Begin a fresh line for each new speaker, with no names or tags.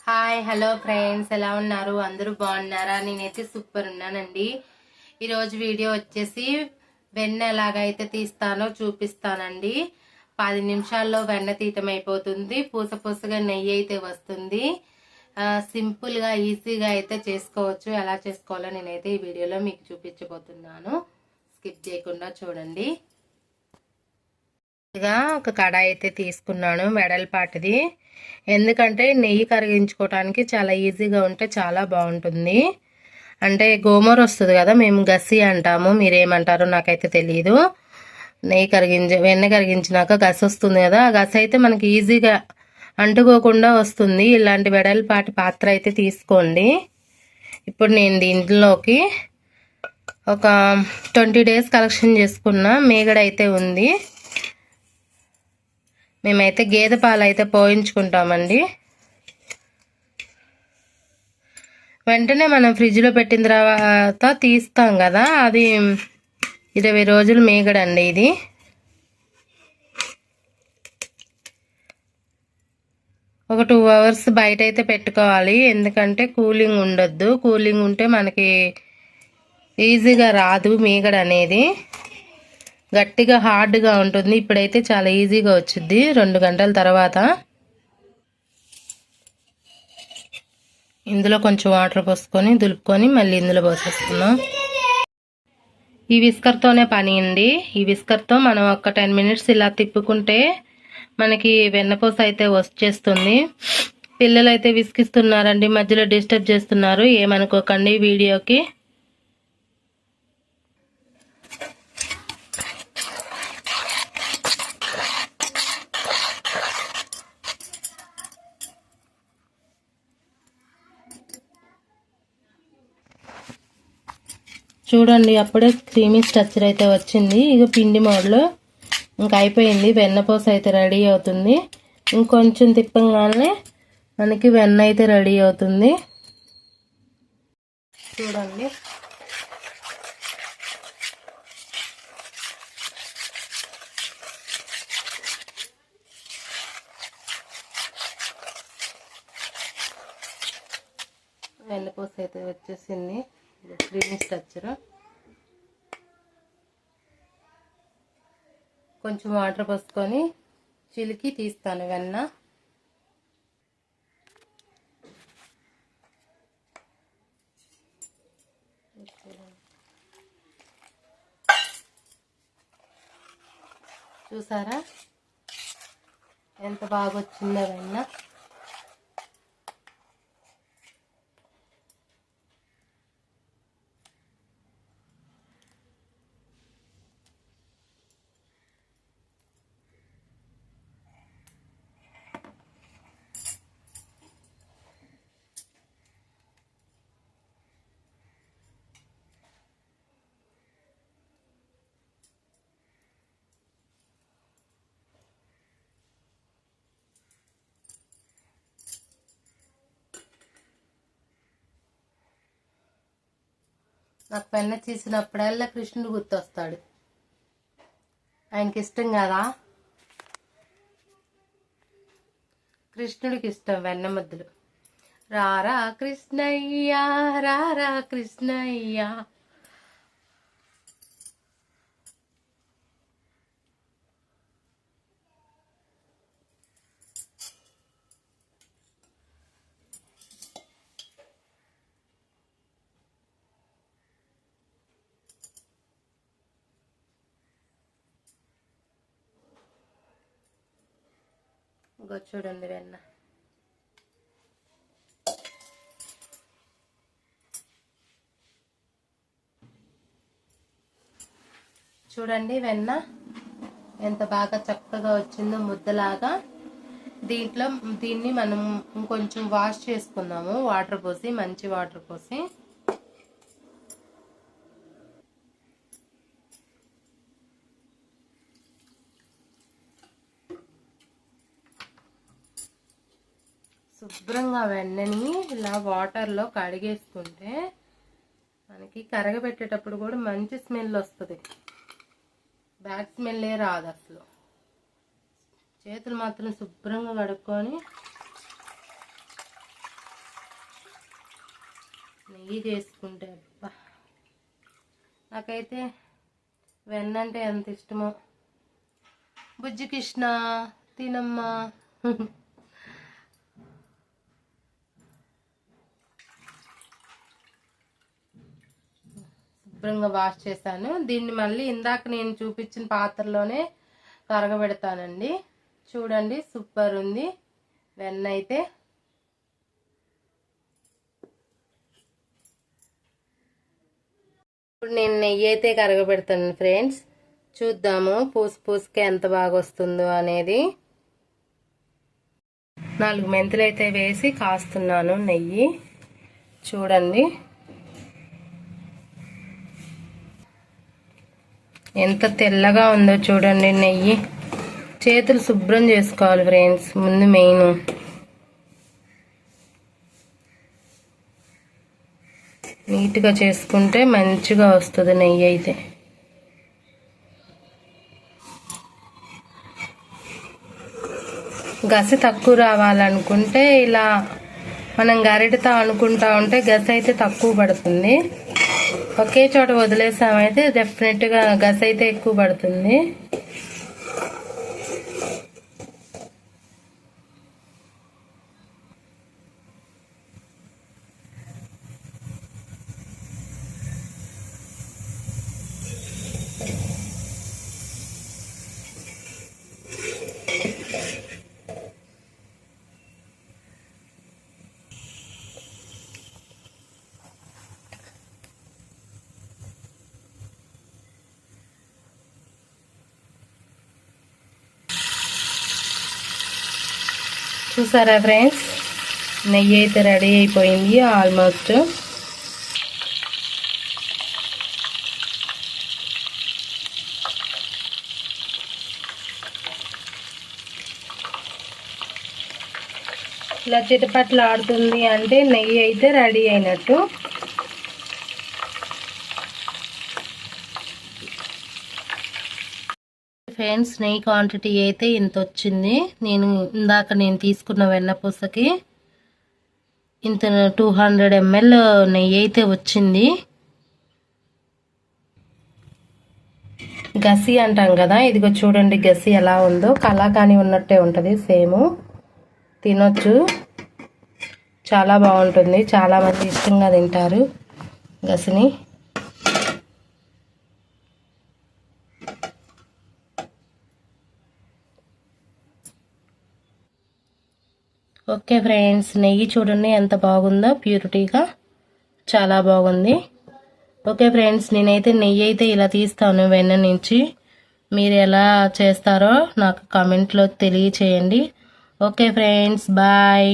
Hi hello friends, ఎలా ఉన్నారు? అందరూ బాగున్నారా? నేనైతే సూపర్ ఉన్నానండి. ఈరోజు వీడియో వచ్చేసి వెన్న ఎలాగైతే తీస్తానో చూపిస్తానండి. 10 నిమిషాల్లో వెన్న తీయటం అయిపోతుంది. పూసగా నెయ్యి అయితే వస్తుంది. సింపుల్గా ఈజీగా అయితే చేసుకోవచ్చు. ఎలా చేసుకోవాలో నేనైతే ఈ వీడియోలో మీకు చూపించబోతున్నాను. స్కిప్ చేయకుండా చూడండి. ఒక కడాయి అయితే తీసుకున్నాను, వెడల్పాటిది. ఎందుకంటే నెయ్యి కరిగించుకోవటానికి చాలా ఈజీగా ఉంటే చాలా బాగుంటుంది. అంటే గోమూర వస్తుంది కదా, మేము గసి అంటాము, మీరేమంటారో నాకైతే తెలియదు. వెన్న కరిగించినాక గసి వస్తుంది కదా, ఆ గసి అయితే మనకి ఈజీగా అంటుకోకుండా వస్తుంది. ఇలాంటి వెడల్పాటి పాత్ర అయితే తీసుకోండి. ఇప్పుడు నేను దీంట్లోకి ఒక 20 డేస్ కలెక్షన్ చేసుకున్న మేగడ అయితే ఉంది. మేమైతే గేదె పాలు అయితే పోయించుకుంటామండి. వెంటనే మనం ఫ్రిడ్జ్లో పెట్టిన తర్వాత తీస్తాం కదా, అది 20 రోజులు మేగడండి ఇది. ఒక 2 అవర్స్ బయట అయితే పెట్టుకోవాలి. ఎందుకంటే కూలింగ్ ఉండొద్దు. కూలింగ్ ఉంటే మనకి ఈజీగా రాదు మీగడ అనేది, గట్టిగా హార్డ్గా ఉంటుంది. ఇప్పుడైతే చాలా ఈజీగా వచ్చింది 2 గంటల తర్వాత. ఇందులో కొంచెం వాటర్ పోసుకొని దులుపుకొని మళ్ళీ ఇందులో పోసేసుకున్నాం. ఈ విస్కర్తోనే పని అండి. ఈ విస్కర్తో మనం ఒక 10 మినిట్స్ ఇలా తిప్పుకుంటే మనకి వెన్నపూస అయితే వచ్చేస్తుంది. పిల్లలు అయితే విసికిస్తున్నారండి, మధ్యలో డిస్టర్బ్ చేస్తున్నారు, ఏమనుకోకండి వీడియోకి. చూడండి, అప్పుడే క్రీమీ స్ట్రక్చర్ అయితే వచ్చింది. ఇక పిండి మోడ్లో ఇంకా అయిపోయింది. వెన్నపూస అయితే రెడీ అవుతుంది. ఇంకొంచెం తిప్పంగానే మనకి వెన్న అయితే రెడీ అవుతుంది. చూడండి, వెన్నపూస అయితే వచ్చేసింది. Creamy structure. కొంచెం వాటర్ పోసుకొని చిలికి తీస్తాను వెన్న. చూసారా ఎంత బాగా వచ్చిందో వెన్న. నాకు వెన్న తీసినప్పుడల్లా కృష్ణుడు గుర్తొస్తాడు. ఆయనకి ఇష్టం కదా, కృష్ణుడికి ఇష్టం వెన్న ముద్దలు. రారా కృష్ణయ్య రారా కృష్ణయ్య. చూడండి వెన్న. చూడండి వెన్న ఎంత బాగా చక్కగా వచ్చిందో ముద్దలాగా. దీన్ని మనం ఇంకొంచెం వాష్ చేసుకుందాము, వాటర్ పోసి, మంచి వాటర్ పోసి. శుభ్రంగా వెన్నని ఇలా వాటర్లో కడిగేసుకుంటే మనకి కరగబెట్టేటప్పుడు కూడా మంచి స్మెల్ వస్తుంది. బ్యాడ్ స్మెల్లే రాదు అసలు. చేతులు మాత్రం శుభ్రంగా కడుక్కొని నెయ్యి చేసుకుంటే అబ్బా, నాకైతే వెన్న అంటే ఎంత ఇష్టమో. బుజ్జి కృష్ణ తినమ్మా. శుభ్రంగా వాష్ చేశాను. దీన్ని మళ్ళీ ఇందాక నేను చూపించిన పాత్రలోనే కరగబెడతానండి. చూడండి సూపర్ ఉంది వెన్న అయితే. ఇప్పుడు నేను నెయ్యి అయితే కరగబెడతాను ఫ్రెండ్స్. చూద్దాము పూసుకే ఎంత బాగా వస్తుందో అనేది. 4 మెంతులు అయితే వేసి కాస్తున్నాను నెయ్యి. చూడండి ఎంత తెల్లగా ఉందో చూడండి నెయ్యి. చేతులు శుభ్రం చేసుకోవాలి ఫ్రెండ్స్ ముందు మెయిన్. నీట్గా చేసుకుంటే మంచిగా వస్తుంది నెయ్యి అయితే. గసి తక్కువ రావాలనుకుంటే ఇలా మనం గరిటతో అనుకుంటా ఉంటే గసి అయితే తక్కువ పడుతుంది. ఒకే చోట వదిలేసామైతే డెఫినెట్గా గసి అయితే ఎక్కువ పడుతుంది. చూసారా ఫ్రెండ్స్, నెయ్యి అయితే రెడీ అయిపోయింది ఆల్మోస్ట్. ఇలా చిటపట్లు ఆడుతుంది అంటే నెయ్యి అయితే రెడీ అయినట్టు. ఫ్రెండ్స్ నెయ్యి క్వాంటిటీ అయితే ఇంత వచ్చింది. ఇందాక నేను తీసుకున్న వెన్నపూసకి ఇంత 200 ml నెయ్యి అయితే వచ్చింది. గసి అంటాం కదా, ఇదిగో చూడండి గసి ఎలా ఉందో. కలాకాని ఉన్నట్టే ఉంటుంది సేమ్. తినొచ్చు, చాలా బాగుంటుంది. చాలామంది ఇష్టంగా తింటారు గసిని. ఓకే ఫ్రెండ్స్, నెయ్యి చూడండి ఎంత బాగుందో, ప్యూరిటీగా చాలా బాగుంది. ఓకే ఫ్రెండ్స్, నేనైతే నెయ్యి అయితే ఇలా తీస్తాను వెన్న నుంచి. మీరు ఎలా చేస్తారో నాకు కామెంట్లో తెలియచేయండి. Okay friends, bye.